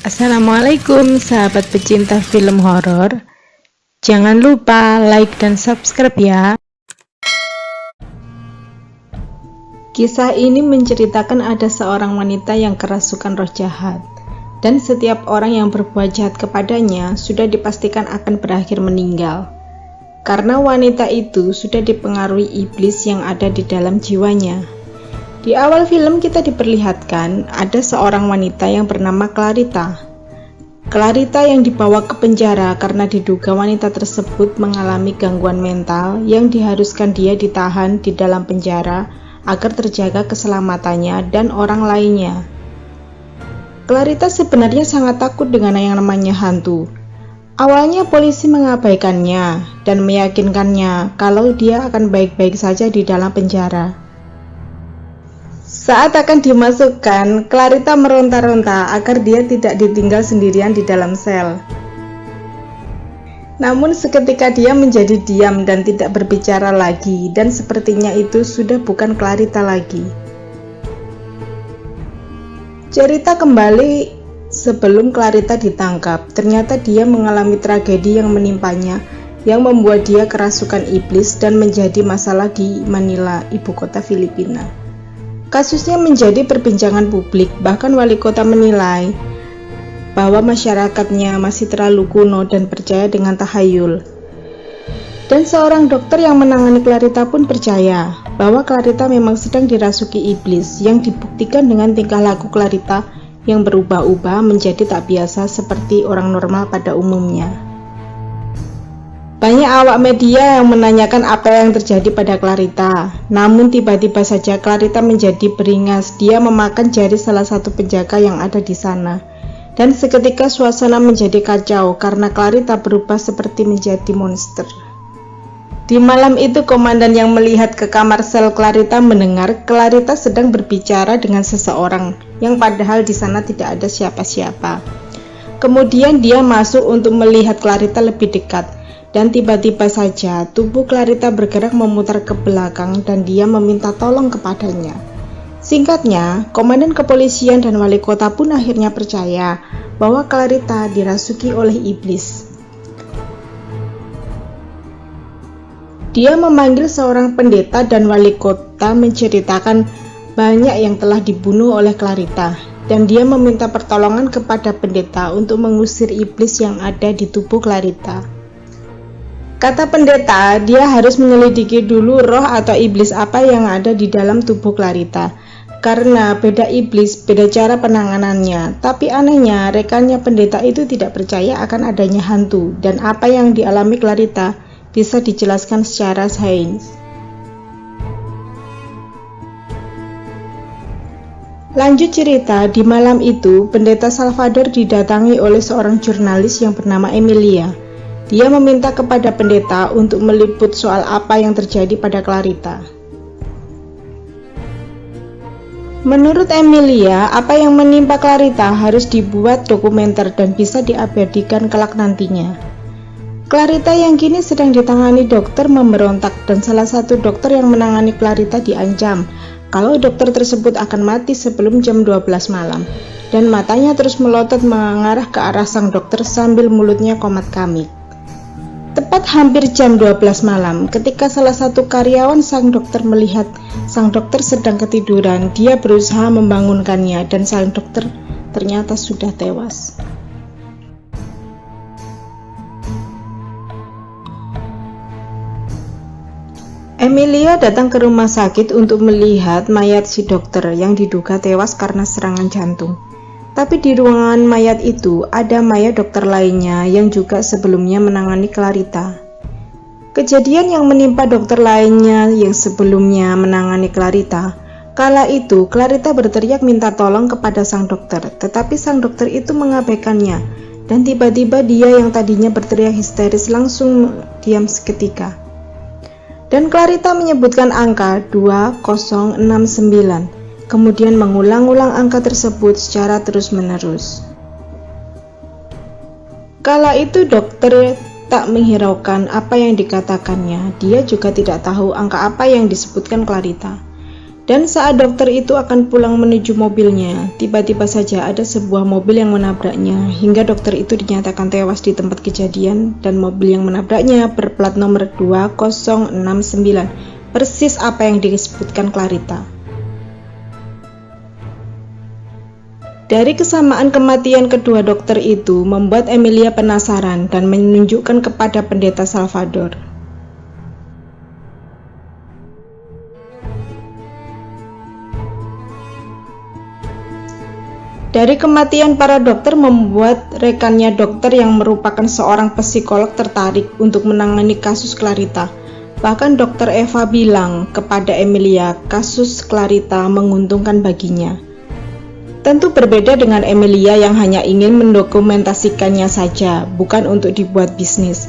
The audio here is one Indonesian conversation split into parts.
Assalamualaikum sahabat pecinta film horor. Jangan lupa like dan subscribe ya. Kisah ini menceritakan ada seorang wanita yang kerasukan roh jahat, dan setiap orang yang berbuat jahat kepadanya sudah dipastikan akan berakhir meninggal. Karena wanita itu sudah dipengaruhi iblis yang ada di dalam jiwanya. Di awal film kita diperlihatkan ada seorang wanita yang bernama Clarita. Clarita yang dibawa ke penjara karena diduga wanita tersebut mengalami gangguan mental yang diharuskan dia ditahan di dalam penjara agar terjaga keselamatannya dan orang lainnya. Clarita sebenarnya sangat takut dengan yang namanya hantu. Awalnya polisi mengabaikannya dan meyakinkannya kalau dia akan baik-baik saja di dalam penjara. Saat akan dimasukkan, Clarita meronta-ronta agar dia tidak ditinggal sendirian di dalam sel. Namun seketika dia menjadi diam dan tidak berbicara lagi, dan sepertinya itu sudah bukan Clarita lagi. Cerita kembali sebelum Clarita ditangkap. Ternyata dia mengalami tragedi yang menimpanya, yang membuat dia kerasukan iblis dan menjadi masalah di Manila, ibu kota Filipina. Kasusnya menjadi perbincangan publik, bahkan wali kota menilai bahwa masyarakatnya masih terlalu kuno dan percaya dengan tahayul. Dan seorang dokter yang menangani Clarita pun percaya bahwa Clarita memang sedang dirasuki iblis, yang dibuktikan dengan tingkah laku Clarita yang berubah-ubah menjadi tak biasa seperti orang normal pada umumnya. Banyak awak media yang menanyakan apa yang terjadi pada Clarita. Namun tiba-tiba saja Clarita menjadi beringas. Dia memakan jari salah satu penjaga yang ada di sana. Dan seketika suasana menjadi kacau karena Clarita berubah seperti menjadi monster. Di malam itu komandan yang melihat ke kamar sel Clarita mendengar Clarita sedang berbicara dengan seseorang yang padahal di sana tidak ada siapa-siapa. Kemudian dia masuk untuk melihat Clarita lebih dekat, dan tiba-tiba saja tubuh Clarita bergerak memutar ke belakang dan dia meminta tolong kepadanya. Singkatnya, komandan kepolisian dan wali kota pun akhirnya percaya bahwa Clarita dirasuki oleh iblis. Dia memanggil seorang pendeta dan wali kota menceritakan banyak yang telah dibunuh oleh Clarita, dan dia meminta pertolongan kepada pendeta untuk mengusir iblis yang ada di tubuh Clarita. Kata pendeta, dia harus menyelidiki dulu roh atau iblis apa yang ada di dalam tubuh Clarita. Karena beda iblis, beda cara penanganannya. Tapi anehnya, rekannya pendeta itu tidak percaya akan adanya hantu, dan apa yang dialami Clarita bisa dijelaskan secara sains. Lanjut cerita, di malam itu, pendeta Salvador didatangi oleh seorang jurnalis yang bernama Emilia. Dia meminta kepada pendeta untuk meliput soal apa yang terjadi pada Clarita. Menurut Emilia, apa yang menimpa Clarita harus dibuat dokumenter dan bisa diabadikan kelak nantinya. Clarita yang kini sedang ditangani dokter memberontak, dan salah satu dokter yang menangani Clarita diancam kalau dokter tersebut akan mati sebelum jam 12 malam, dan matanya terus melotot mengarah ke arah sang dokter sambil mulutnya komat-kamit. Tepat hampir jam 12 malam, ketika salah satu karyawan sang dokter melihat sang dokter sedang ketiduran, dia berusaha membangunkannya dan sang dokter ternyata sudah tewas. Emilia datang ke rumah sakit untuk melihat mayat si dokter yang diduga tewas karena serangan jantung. Tapi di ruangan mayat itu ada mayat dokter lainnya yang juga sebelumnya menangani Clarita. Kejadian yang menimpa dokter lainnya yang sebelumnya menangani Clarita. Kala itu Clarita berteriak minta tolong kepada sang dokter, tetapi sang dokter itu mengabaikannya, dan tiba-tiba dia yang tadinya berteriak histeris langsung diam seketika. Dan Clarita menyebutkan angka 2069, kemudian mengulang-ulang angka tersebut secara terus-menerus. Kala itu dokter tak menghiraukan apa yang dikatakannya, dia juga tidak tahu angka apa yang disebutkan Clarita. Dan saat dokter itu akan pulang menuju mobilnya, tiba-tiba saja ada sebuah mobil yang menabraknya hingga dokter itu dinyatakan tewas di tempat kejadian dan mobil yang menabraknya berplat nomor 2069, persis apa yang disebutkan Clarita. Dari kesamaan kematian kedua dokter itu membuat Emilia penasaran dan menunjukkan kepada pendeta Salvador. Dari kematian para dokter membuat rekannya dokter yang merupakan seorang psikolog tertarik untuk menangani kasus Clarita. Bahkan dokter Eva bilang kepada Emilia kasus Clarita menguntungkan baginya. Tentu berbeda dengan Emilia yang hanya ingin mendokumentasikannya saja, bukan untuk dibuat bisnis.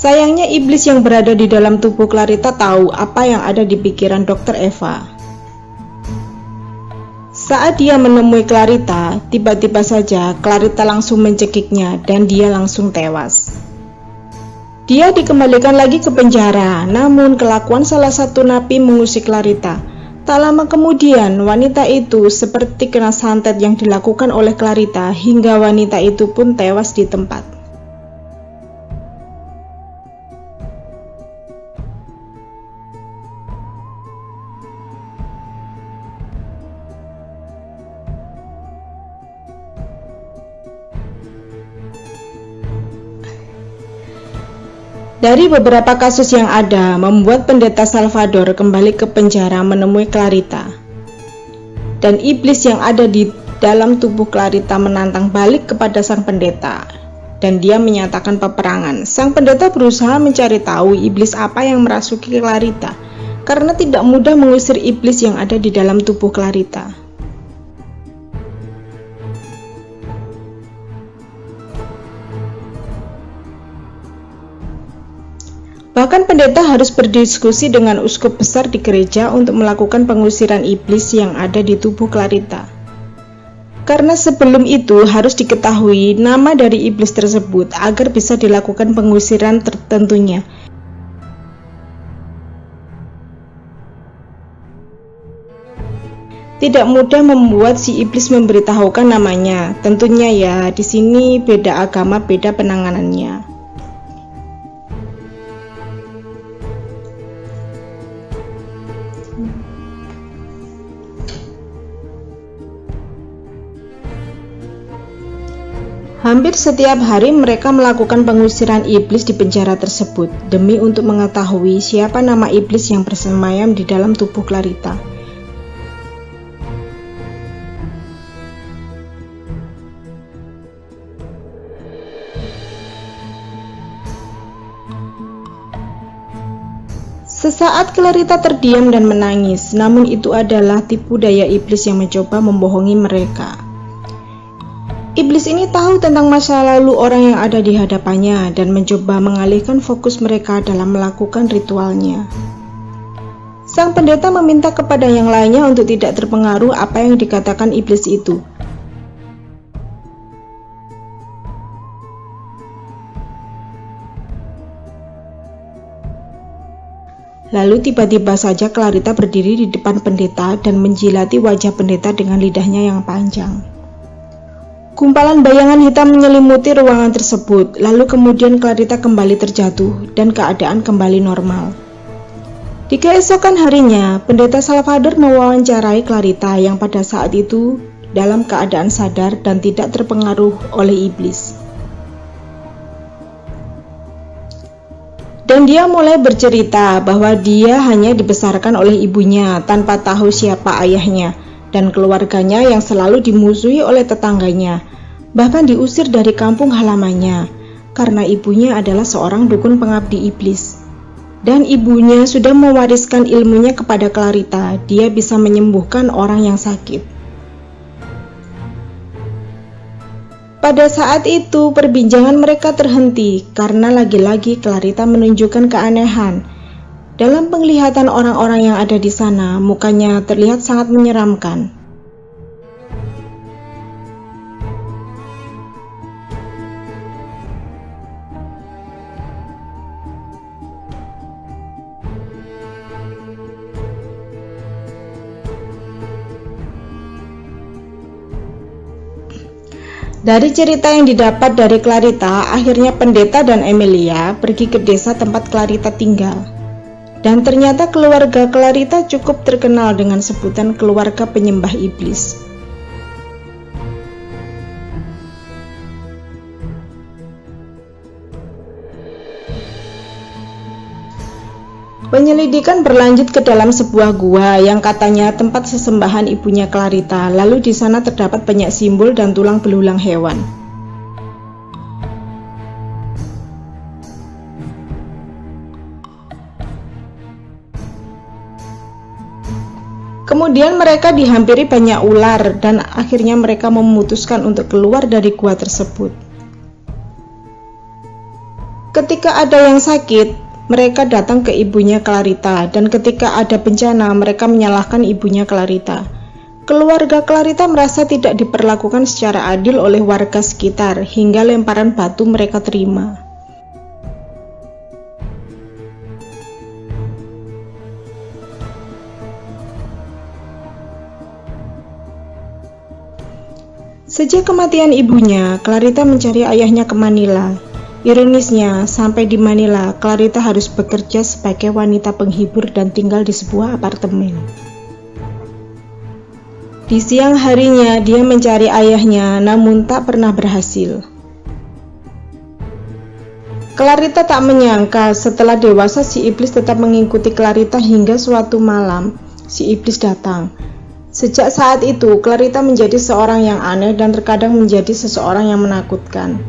Sayangnya iblis yang berada di dalam tubuh Clarita tahu apa yang ada di pikiran Dr. Eva. Saat dia menemui Clarita, tiba-tiba saja Clarita langsung mencekiknya dan dia langsung tewas. Dia dikembalikan lagi ke penjara, namun kelakuan salah satu napi mengusik Clarita. Tak lama kemudian, wanita itu seperti kena santet yang dilakukan oleh Clarita hingga wanita itu pun tewas di tempat. Dari beberapa kasus yang ada, membuat pendeta Salvador kembali ke penjara menemui Clarita. Dan iblis yang ada di dalam tubuh Clarita menantang balik kepada sang pendeta. Dan dia menyatakan peperangan. Sang pendeta berusaha mencari tahu iblis apa yang merasuki Clarita, karena tidak mudah mengusir iblis yang ada di dalam tubuh Clarita. Bahkan pendeta harus berdiskusi dengan uskup besar di gereja untuk melakukan pengusiran iblis yang ada di tubuh Clarita. Karena sebelum itu harus diketahui nama dari iblis tersebut agar bisa dilakukan pengusiran tertentunya. Tidak mudah membuat si iblis memberitahukan namanya. Tentunya ya, di sini beda agama, beda penanganannya. Hampir setiap hari mereka melakukan pengusiran iblis di penjara tersebut demi untuk mengetahui siapa nama iblis yang bersemayam di dalam tubuh Clarita. Sesaat Clarita terdiam dan menangis, namun itu adalah tipu daya iblis yang mencoba membohongi mereka. Iblis ini tahu tentang masa lalu orang yang ada di hadapannya dan mencoba mengalihkan fokus mereka dalam melakukan ritualnya. Sang pendeta meminta kepada yang lainnya untuk tidak terpengaruh apa yang dikatakan iblis itu. Lalu tiba-tiba saja Clarita berdiri di depan pendeta dan menjilati wajah pendeta dengan lidahnya yang panjang. Gumpalan bayangan hitam menyelimuti ruangan tersebut, lalu kemudian Clarita kembali terjatuh dan keadaan kembali normal. Di keesokan harinya, pendeta Salvador mewawancarai Clarita yang pada saat itu dalam keadaan sadar dan tidak terpengaruh oleh iblis. Dan dia mulai bercerita bahwa dia hanya dibesarkan oleh ibunya tanpa tahu siapa ayahnya, dan keluarganya yang selalu dimusuhi oleh tetangganya, bahkan diusir dari kampung halamannya, karena ibunya adalah seorang dukun pengabdi iblis. Dan ibunya sudah mewariskan ilmunya kepada Clarita, dia bisa menyembuhkan orang yang sakit. Pada saat itu, perbincangan mereka terhenti, karena lagi-lagi Clarita menunjukkan keanehan. Dalam penglihatan orang-orang yang ada di sana, mukanya terlihat sangat menyeramkan. Dari cerita yang didapat dari Clarita, akhirnya pendeta dan Emilia pergi ke desa tempat Clarita tinggal. Dan ternyata keluarga Clarita cukup terkenal dengan sebutan keluarga penyembah iblis. Penyelidikan berlanjut ke dalam sebuah gua yang katanya tempat sesembahan ibunya Clarita. Lalu di sana terdapat banyak simbol dan tulang belulang hewan. Kemudian mereka dihampiri banyak ular dan akhirnya mereka memutuskan untuk keluar dari gua tersebut. Ketika ada yang sakit, mereka datang ke ibunya Clarita, dan ketika ada bencana, mereka menyalahkan ibunya Clarita. Keluarga Clarita merasa tidak diperlakukan secara adil oleh warga sekitar, hingga lemparan batu mereka terima. Sejak kematian ibunya, Clarita mencari ayahnya ke Manila. Ironisnya, sampai di Manila, Clarita harus bekerja sebagai wanita penghibur dan tinggal di sebuah apartemen. Di siang harinya, dia mencari ayahnya, namun tak pernah berhasil. Clarita tak menyangka setelah dewasa si iblis tetap mengikuti Clarita hingga suatu malam, si iblis datang. Sejak saat itu, Clarita menjadi seorang yang aneh dan terkadang menjadi seseorang yang menakutkan.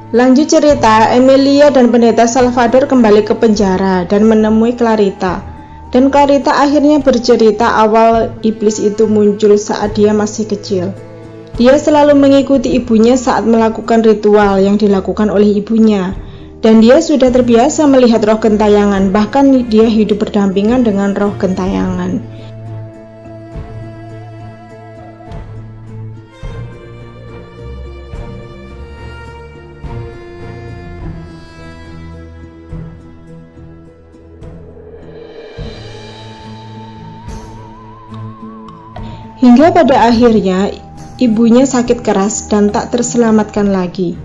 Lanjut cerita, Emilia dan pendeta Salvador kembali ke penjara dan menemui Clarita. Dan Clarita akhirnya bercerita awal iblis itu muncul saat dia masih kecil. Dia selalu mengikuti ibunya saat melakukan ritual yang dilakukan oleh ibunya. Dan dia sudah terbiasa melihat roh gentayangan, bahkan dia hidup berdampingan dengan roh gentayangan. Hingga pada akhirnya, ibunya sakit keras dan tak terselamatkan lagi.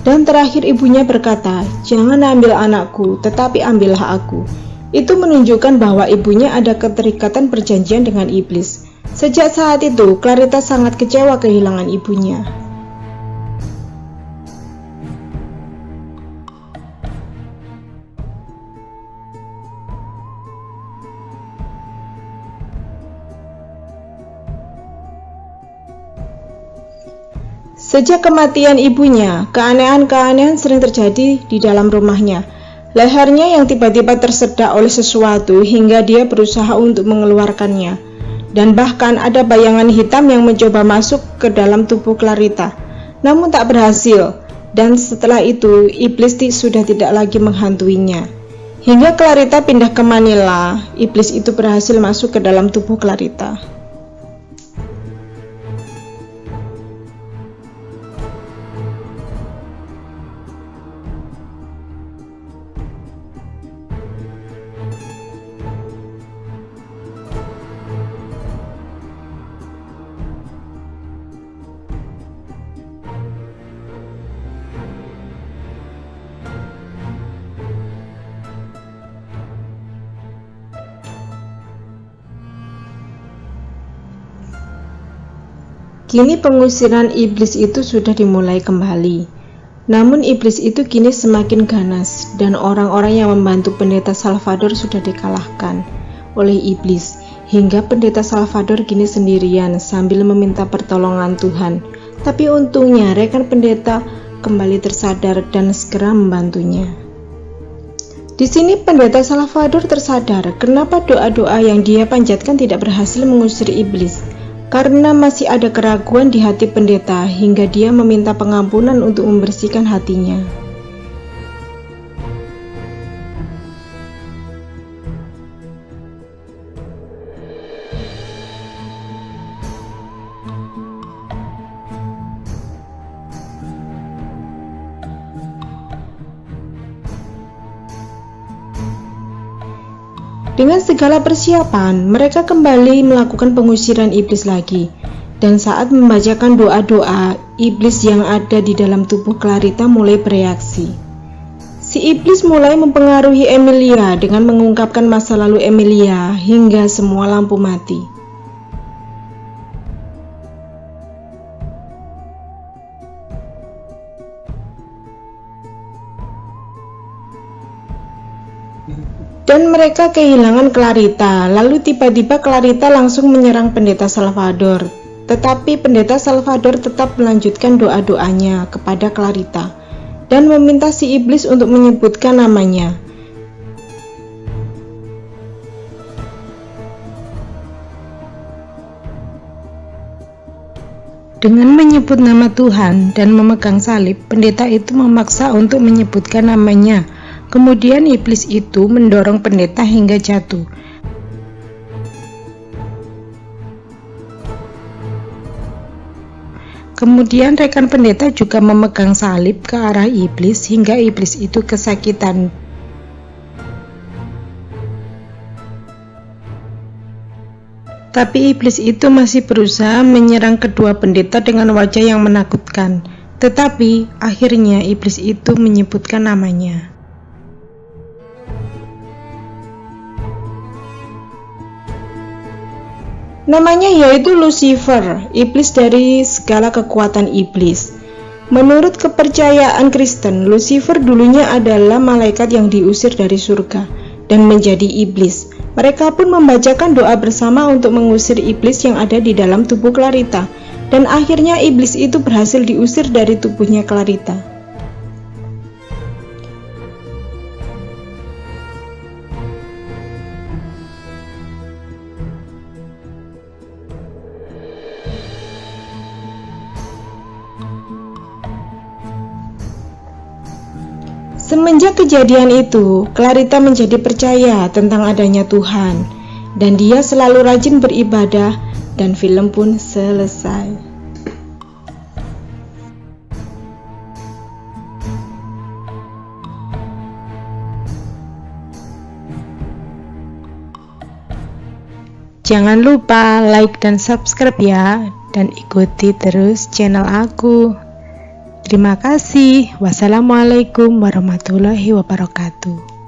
Dan terakhir ibunya berkata, "Jangan ambil anakku, tetapi ambillah aku." Itu menunjukkan bahwa ibunya ada keterikatan perjanjian dengan iblis. Sejak saat itu, Clarita sangat kecewa kehilangan ibunya. Sejak kematian ibunya, keanehan-keanehan sering terjadi di dalam rumahnya. Lehernya yang tiba-tiba tersedak oleh sesuatu hingga dia berusaha untuk mengeluarkannya. Dan bahkan ada bayangan hitam yang mencoba masuk ke dalam tubuh Clarita, namun tak berhasil. Dan setelah itu, iblis sudah tidak lagi menghantuinya. Hingga Clarita pindah ke Manila, iblis itu berhasil masuk ke dalam tubuh Clarita. Kini pengusiran iblis itu sudah dimulai kembali. Namun iblis itu kini semakin ganas dan orang-orang yang membantu pendeta Salvador sudah dikalahkan oleh iblis. Hingga pendeta Salvador kini sendirian sambil meminta pertolongan Tuhan. Tapi untungnya rekan pendeta kembali tersadar dan segera membantunya. Di sini pendeta Salvador tersadar kenapa doa-doa yang dia panjatkan tidak berhasil mengusir iblis, karena masih ada keraguan di hati pendeta hingga dia meminta pengampunan untuk membersihkan hatinya. Dengan segala persiapan, mereka kembali melakukan pengusiran iblis lagi. Dan saat membacakan doa-doa, iblis yang ada di dalam tubuh Clarita mulai bereaksi. Si iblis mulai mempengaruhi Emilia dengan mengungkapkan masa lalu Emilia hingga semua lampu mati. Dan mereka kehilangan Clarita. Lalu tiba-tiba Clarita langsung menyerang pendeta Salvador. Tetapi pendeta Salvador tetap melanjutkan doa-doanya kepada Clarita dan meminta si iblis untuk menyebutkan namanya. Dengan menyebut nama Tuhan dan memegang salib, pendeta itu memaksa untuk menyebutkan namanya. Kemudian iblis itu mendorong pendeta hingga jatuh. Kemudian rekan pendeta juga memegang salib ke arah iblis hingga iblis itu kesakitan. Tapi iblis itu masih berusaha menyerang kedua pendeta dengan wajah yang menakutkan. Tetapi akhirnya iblis itu menyebutkan namanya. Namanya yaitu Lucifer, iblis dari segala kekuatan iblis. Menurut kepercayaan Kristen, Lucifer dulunya adalah malaikat yang diusir dari surga dan menjadi iblis. Mereka pun membacakan doa bersama untuk mengusir iblis yang ada di dalam tubuh Clarita, dan akhirnya iblis itu berhasil diusir dari tubuhnya Clarita. Semenjak kejadian itu, Clarita menjadi percaya tentang adanya Tuhan, dan dia selalu rajin beribadah, dan film pun selesai. Jangan lupa like dan subscribe ya, dan ikuti terus channel aku. Terima kasih. Wassalamualaikum warahmatullahi wabarakatuh.